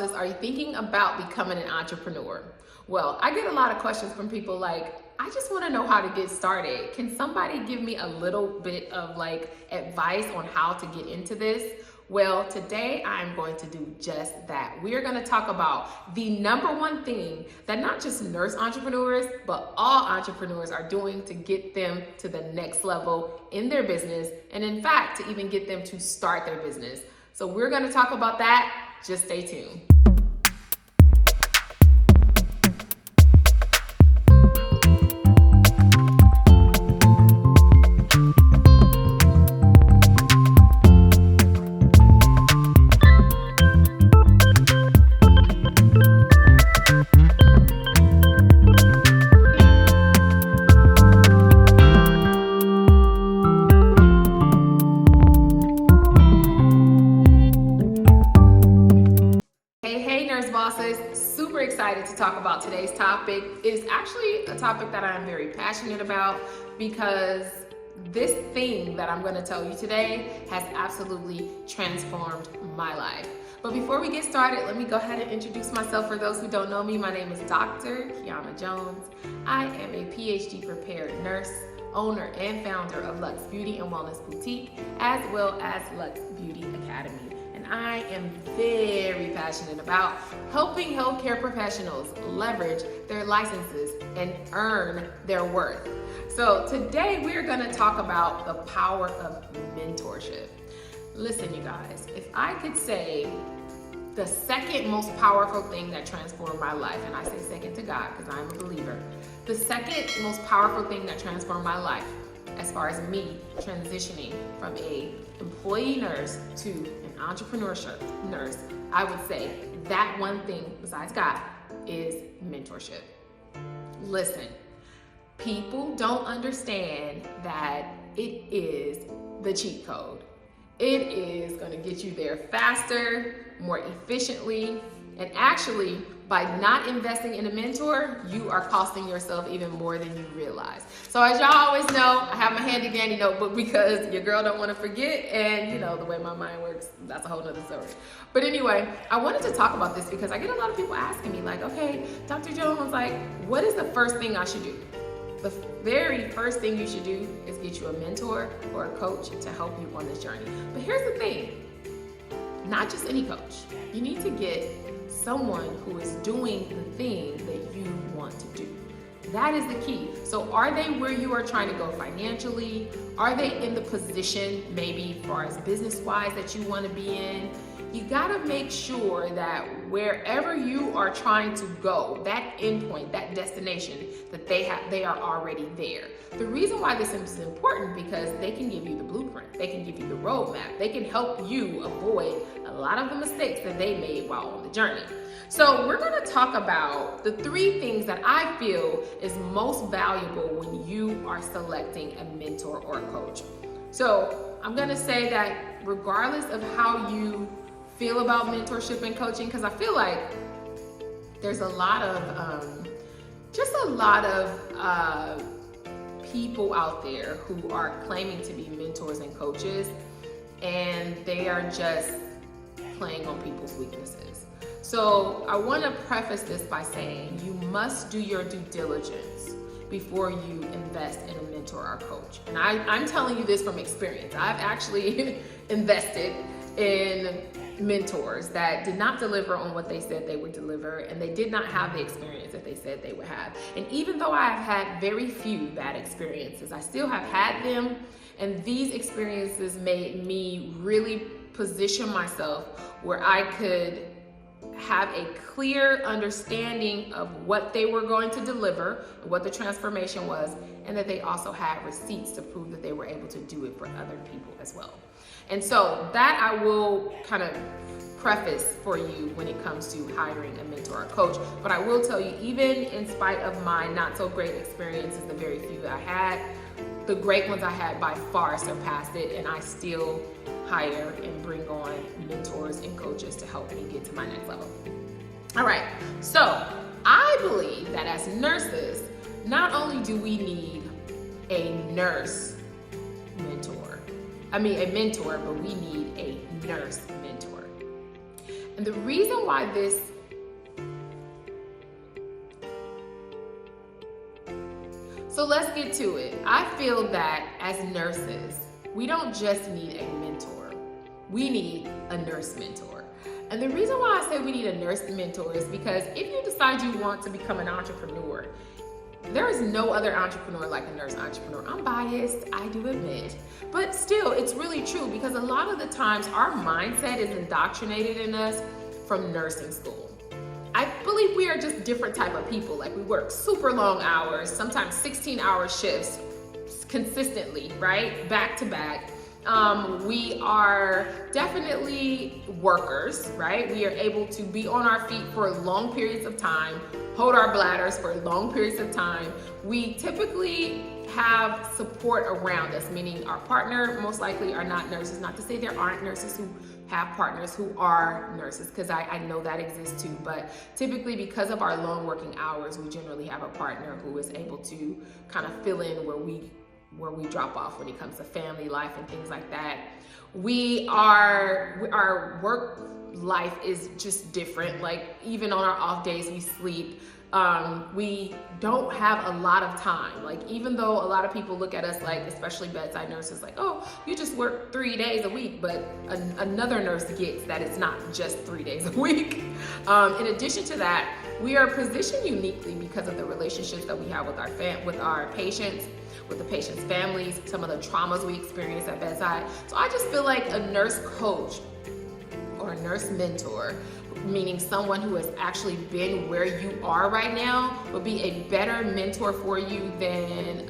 bosses, are you thinking about becoming an entrepreneur? Well, I get a lot of questions from people like, I just want to know how to get started. Can somebody give me a little bit of advice on how to get into this? Well, today I'm going to do just that. We're going to talk about the number one thing that not just nurse entrepreneurs, but all entrepreneurs are doing to get them to the next level in their business, and in fact, to even get them to start their business. So we're going to talk about that. Just stay tuned. Super excited to talk about today's topic. It is actually a topic that I'm very passionate about because this thing that I'm going to tell you today has absolutely transformed my life. But before we get started, let me go ahead and introduce myself. For those who don't know me, my name is Dr. Kiiyonna Jones. I am a PhD prepared nurse, owner and founder of Luxe Beauty and Wellness Boutique, as well as Luxe Beauty Academy. I am very passionate about helping healthcare professionals leverage their licenses and earn their worth. So today we're going to talk about the power of mentorship. Listen, you guys, if I could say the second most powerful thing that transformed my life, and I say second to God because I'm a believer, the second most powerful thing that transformed my life as far as me transitioning from a employee nurse to an entrepreneurship nurse, I would say that one thing besides God is mentorship. Listen, people don't understand that it is the cheat code. It is going to get you there faster, more efficiently, and actually, by not investing in a mentor, you are costing yourself even more than you realize. So as y'all always know, I have my handy dandy notebook because your girl don't want to forget, and you know the way my mind works, that's a whole nother story. But anyway, I wanted to talk about this because I get a lot of people asking me like, okay, Dr. Jones, what is the first thing I should do? The very first thing you should do is get you a mentor or a coach to help you on this journey. But here's the thing, not just any coach. You need to get someone who is doing the thing that you want to do. That is the key. So are they where you are trying to go financially? Are they in the position maybe as far as business-wise that you want to be in? You gotta make sure that wherever you are trying to go, that endpoint, that destination, that they are already there. The reason why this is important because they can give you the blueprint, they can give you the roadmap, they can help you avoid a lot of the mistakes that they made while on the journey. So we're gonna talk about the 3 things that I feel is most valuable when you are selecting a mentor or a coach. So I'm gonna say that regardless of how you feel about mentorship and coaching, because I feel like there's a lot of people out there who are claiming to be mentors and coaches, and they are just playing on people's weaknesses. So I want to preface this by saying you must do your due diligence before you invest in a mentor or coach. And I'm telling you this from experience. I've actually invested in mentors that did not deliver on what they said they would deliver, and they did not have the experience that they said they would have. And even though I have had very few bad experiences, I still have had them, and these experiences made me really position myself where I could have a clear understanding of what they were going to deliver, what the transformation was, and that they also had receipts to prove that they were able to do it for other people as well. And so that I will kind of preface for you when it comes to hiring a mentor or coach. But I will tell you, even in spite of my not so great experiences, the very few that I had, the great ones I had by far surpassed it, and I still hire and bring on mentors and coaches to help me get to my next level. All right, so I believe that as nurses, not only do we need a nurse mentor, but we need a nurse mentor. And the reason why so let's get to it. I feel that as nurses, we don't just need a mentor. We need a nurse mentor. And the reason why I say we need a nurse mentor is because if you decide you want to become an entrepreneur, there is no other entrepreneur like a nurse entrepreneur. I'm biased, I do admit. But still, it's really true because a lot of the times our mindset is indoctrinated in us from nursing school. I believe we are just different type of people. Like we work super long hours, sometimes 16-hour shifts consistently, right? Back to back. We are definitely workers, right? We are able to be on our feet for long periods of time, hold our bladders for long periods of time. We typically have support around us, meaning our partner most likely are not nurses. Not to say there aren't nurses who have partners who are nurses, because I know that exists too, but typically because of our long working hours, we generally have a partner who is able to kind of fill in where we drop off when it comes to family life and things like that. Our work life is just different. Like even on our off days, we sleep. We don't have a lot of time. Like even though a lot of people look at us like, especially bedside nurses, like, oh, you just work 3 days a week, but another nurse gets that it's not just 3 days a week. In addition to that, we are positioned uniquely because of the relationships that we have with our patients, with the patients' families, some of the traumas we experience at bedside. So I just feel like a nurse coach or a nurse mentor, meaning someone who has actually been where you are right now, would be a better mentor for you than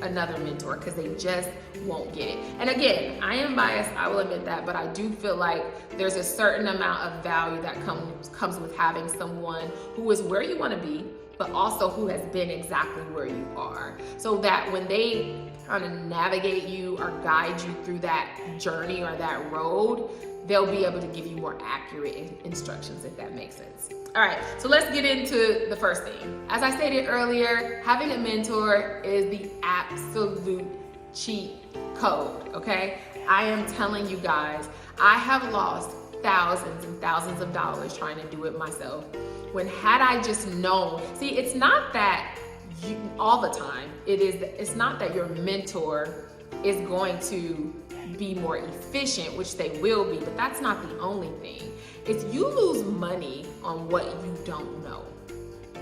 another mentor, because they just won't get it. And again, I am biased, I will admit that, but I do feel like there's a certain amount of value that comes with having someone who is where you want to be, but also who has been exactly where you are, so that when they kind of navigate you or guide you through that journey or that road, they'll be able to give you more accurate instructions, if that makes sense. All right, so let's get into the first thing. As I stated earlier, having a mentor is the absolute cheat code, okay? I am telling you guys, I have lost thousands and thousands of dollars trying to do it myself. When had I just known, see, it's not that you, all the time, it's not that your mentor is going to be more efficient, which they will be, but that's not the only thing. It's you lose money on what you don't know.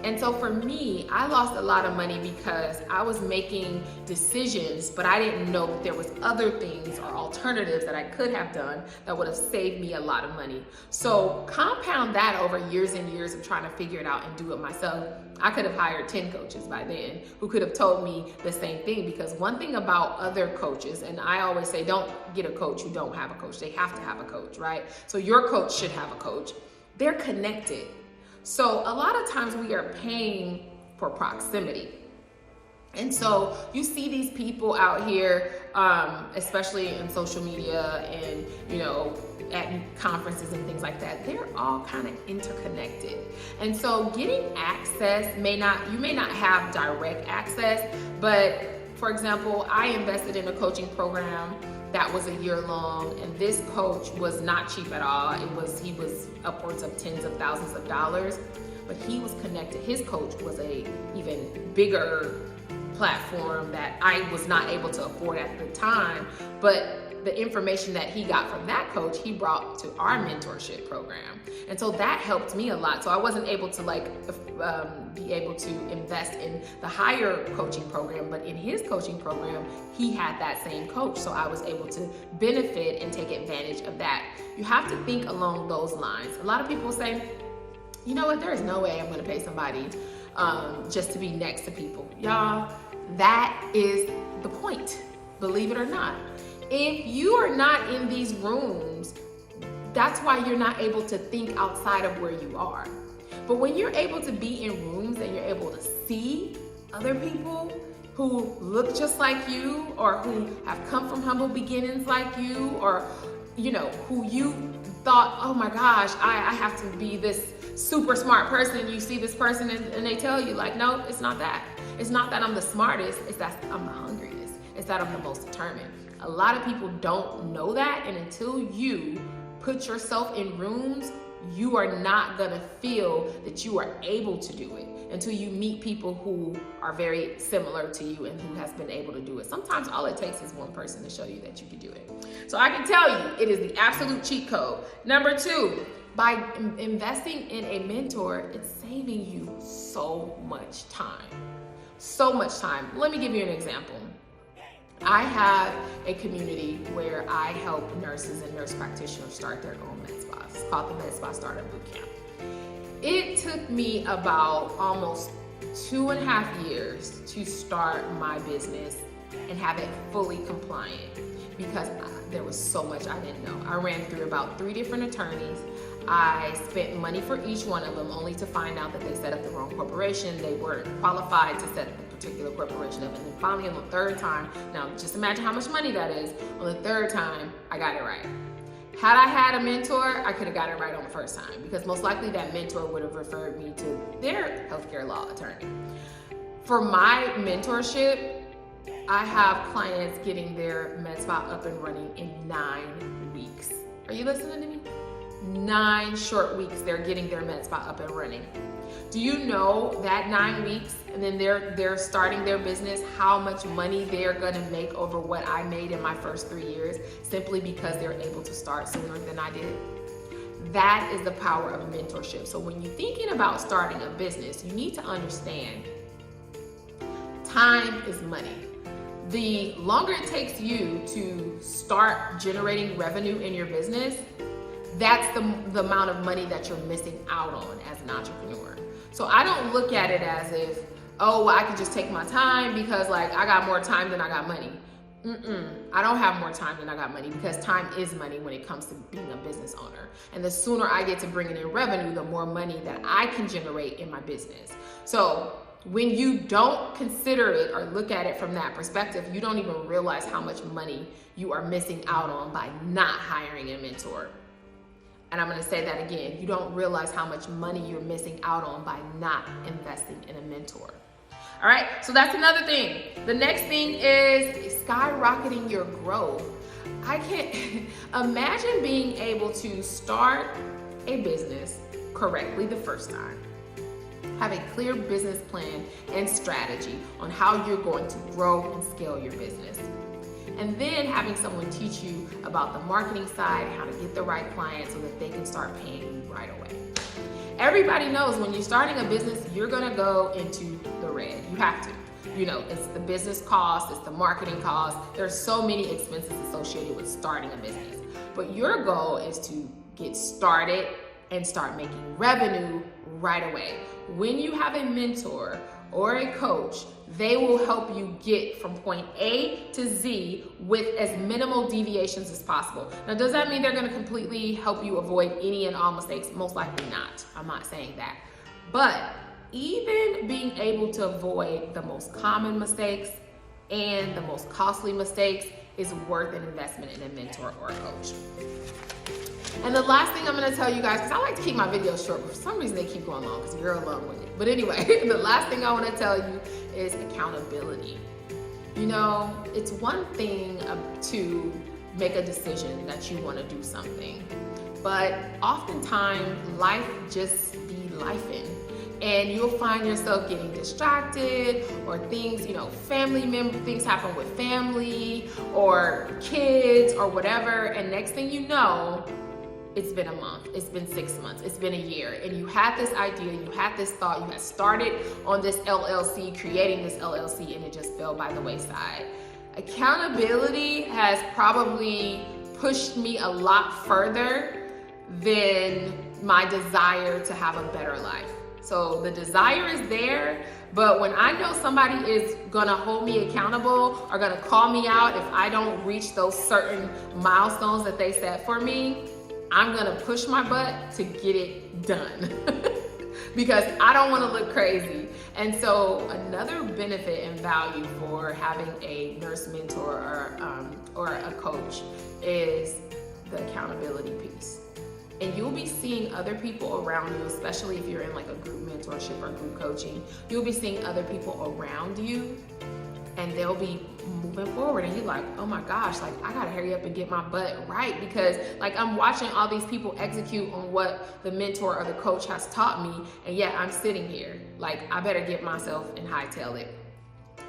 And so for me, I lost a lot of money because I was making decisions, but I didn't know that there was other things or alternatives that I could have done that would have saved me a lot of money. So compound that over years and years of trying to figure it out and do it myself. I could have hired 10 coaches by then who could have told me the same thing, because one thing about other coaches, and I always say, don't get a coach who don't have a coach. They have to have a coach, right? So your coach should have a coach. They're connected. So a lot of times we are paying for proximity. And so you see these people out here, especially in social media and, you know, at conferences and things like that, they're all kind of interconnected. And so getting access you may not have direct access, but for example, I invested in a coaching program that was a year long, and this coach was not cheap at all. He was upwards of tens of thousands of dollars, but he was connected. His coach was a even bigger platform that I was not able to afford at the time, but the information that he got from that coach, he brought to our mentorship program. And so that helped me a lot. So I wasn't able to be able to invest in the higher coaching program, but in his coaching program, he had that same coach. So I was able to benefit and take advantage of that. You have to think along those lines. A lot of people say, you know what, there is no way I'm gonna pay somebody just to be next to people. Y'all, that is the point, believe it or not. If you are not in these rooms, that's why you're not able to think outside of where you are. But when you're able to be in rooms and you're able to see other people who look just like you, or who have come from humble beginnings like you, or you know, who you thought, oh my gosh, I have to be this super smart person. You see this person and they tell you like, no, it's not that. It's not that I'm the smartest, it's that I'm the hungriest. It's that I'm the most determined. A lot of people don't know that, and until you put yourself in rooms you are not gonna feel that you are able to do it until you meet people who are very similar to you and who has been able to do it. Sometimes all it takes is one person to show you that you can do it. So I can tell you, it is the absolute cheat code. Number 2, by investing in a mentor, it's saving you so much time. So much time. Let me give you an example. I have a community where I help nurses and nurse practitioners start their own med spas. It's called the Med Spa Startup Bootcamp. It took me about almost 2.5 years to start my business and have it fully compliant because there was so much I didn't know. I ran through about 3 different attorneys. I spent money for each one of them only to find out that they set up the wrong corporation. They weren't qualified to set the particular corporation up. And then finally on the 3rd time, now just imagine how much money that is, on the 3rd time, I got it right. Had I had a mentor, I could have got it right on the 1st time because most likely that mentor would have referred me to their healthcare law attorney. For my mentorship, I have clients getting their med spa up and running in 9 weeks. Are you listening to me? 9 short weeks, they're getting their med spa up and running. Do you know that 9 weeks and then they're starting their business, how much money they're gonna make over what I made in my first 3 years simply because they're able to start sooner than I did? That is the power of mentorship. So when you're thinking about starting a business, you need to understand time is money. The longer it takes you to start generating revenue in your business, that's the amount of money that you're missing out on as an entrepreneur. So I don't look at it as if, oh, well, I can just take my time because like I got more time than I got money. I don't have more time than I got money because time is money when it comes to being a business owner. And the sooner I get to bringing in revenue, the more money that I can generate in my business. So when you don't consider it or look at it from that perspective, you don't even realize how much money you are missing out on by not hiring a mentor. And I'm gonna say that again, you don't realize how much money you're missing out on by not investing in a mentor. All right, so that's another thing. The next thing is skyrocketing your growth. I can't imagine being able to start a business correctly the first time. Have a clear business plan and strategy on how you're going to grow and scale your business. And then having someone teach you about the marketing side, how to get the right clients so that they can start paying you right away. Everybody knows when you're starting a business, you're gonna go into the red. You have to. You know, it's the business cost, it's the marketing cost. There's so many expenses associated with starting a business. But your goal is to get started and start making revenue right away. When you have a mentor or a coach, they will help you get from point A to Z with as minimal deviations as possible. Now, does that mean they're gonna completely help you avoid any and all mistakes? Most likely not. I'm not saying that. But even being able to avoid the most common mistakes and the most costly mistakes is worth an investment in a mentor or a coach. And the last thing I'm gonna tell you guys, because I like to keep my videos short, but for some reason they keep going long because you're alone with it. But anyway, the last thing I wanna tell you is accountability. You know, it's one thing to make a decision that you wanna do something, but oftentimes life just be lifing. And you'll find yourself getting distracted or things, you know, things happen with family or kids or whatever. And next thing you know, it's been a month, it's been 6 months, it's been a year, and you had this idea, you had this thought, you had started on this LLC, creating this LLC, and it just fell by the wayside. Accountability has probably pushed me a lot further than my desire to have a better life. So the desire is there, but when I know somebody is gonna hold me accountable or gonna call me out if I don't reach those certain milestones that they set for me, I'm gonna push my butt to get it done because I don't wanna look crazy. And so another benefit and value for having a nurse mentor or a coach is the accountability piece. And you'll be seeing other people around you, especially if you're in like a group mentorship or group coaching, you'll be seeing other people around you and they'll be moving forward, and you're like, oh my gosh, like I gotta hurry up and get my butt right, because like I'm watching all these people execute on what the mentor or the coach has taught me, and yet I'm sitting here like I better get myself and hightail it.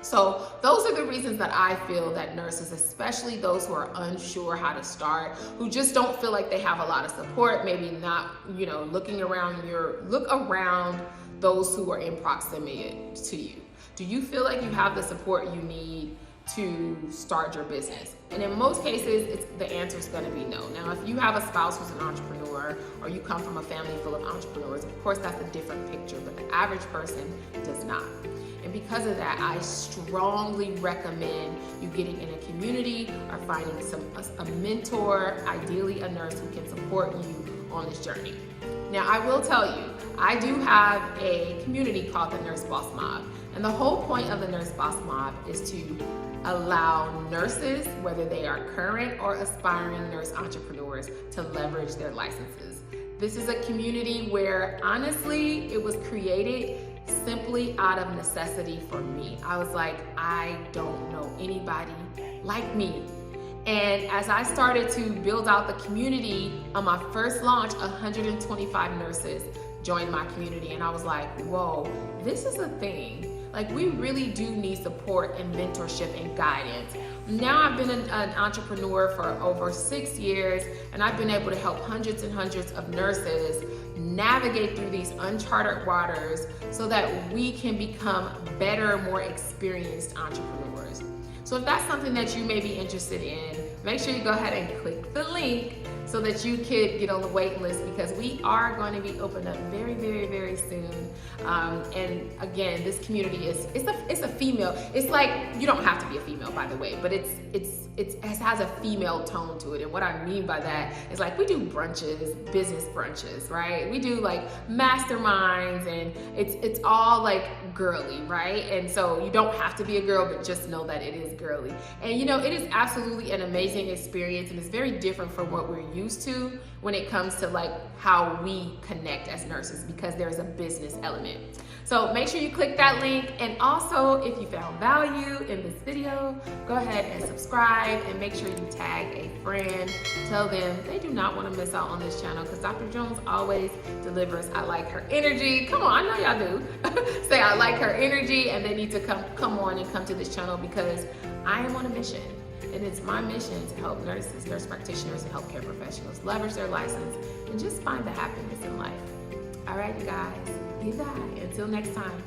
So those are the reasons that I feel that nurses, especially those who are unsure how to start, who just don't feel like they have a lot of support, maybe not, look around those who are in proximity to you. Do you feel like you have the support you need to start your business? And in most cases, the answer is going to be no. Now, if you have a spouse who's an entrepreneur, or you come from a family full of entrepreneurs, of course, that's a different picture, but the average person does not. And because of that, I strongly recommend you getting in a community or finding a mentor, ideally a nurse who can support you on this journey. Now, I will tell you, I do have a community called the Nurse Boss Mob. And the whole point of the Nurse Boss Mob is to allow nurses, whether they are current or aspiring nurse entrepreneurs, to leverage their licenses. This is a community where, honestly, it was created simply out of necessity for me. I was like, I don't know anybody like me. And as I started to build out the community, on my first launch, 125 nurses joined my community. And I was like, whoa, this is a thing. Like, we really do need support and mentorship and guidance. Now I've been an entrepreneur for over 6 years, and I've been able to help hundreds and hundreds of nurses navigate through these uncharted waters so that we can become better, more experienced entrepreneurs. So if that's something that you may be interested in, make sure you go ahead and click the link so that you could get on the wait list, because we are going to be opened up very, very, very soon. And again, this community it's a female. It's like, you don't have to be a female, by the way, but it has a female tone to it. And what I mean by that is, like, we do brunches, business brunches, right? We do like masterminds, and it's all like girly, right? And so you don't have to be a girl, but just know that it is girly. And it is absolutely an amazing experience, and it's very different from what we're used to when it comes to like how we connect as nurses, because there's a business element. So make sure you click that link. And also, if you found value in this video, go ahead and subscribe, and make sure you tag a friend. Tell them they do not want to miss out on this channel, because Dr. Jones always delivers I like her energy. Come on, I know y'all do. Say I like her energy, and they need to come on and come to this channel, because I am on a mission. And it's my mission to help nurses, nurse practitioners, and healthcare professionals leverage their license and just find the happiness in life. All right, you guys. Goodbye. Until next time.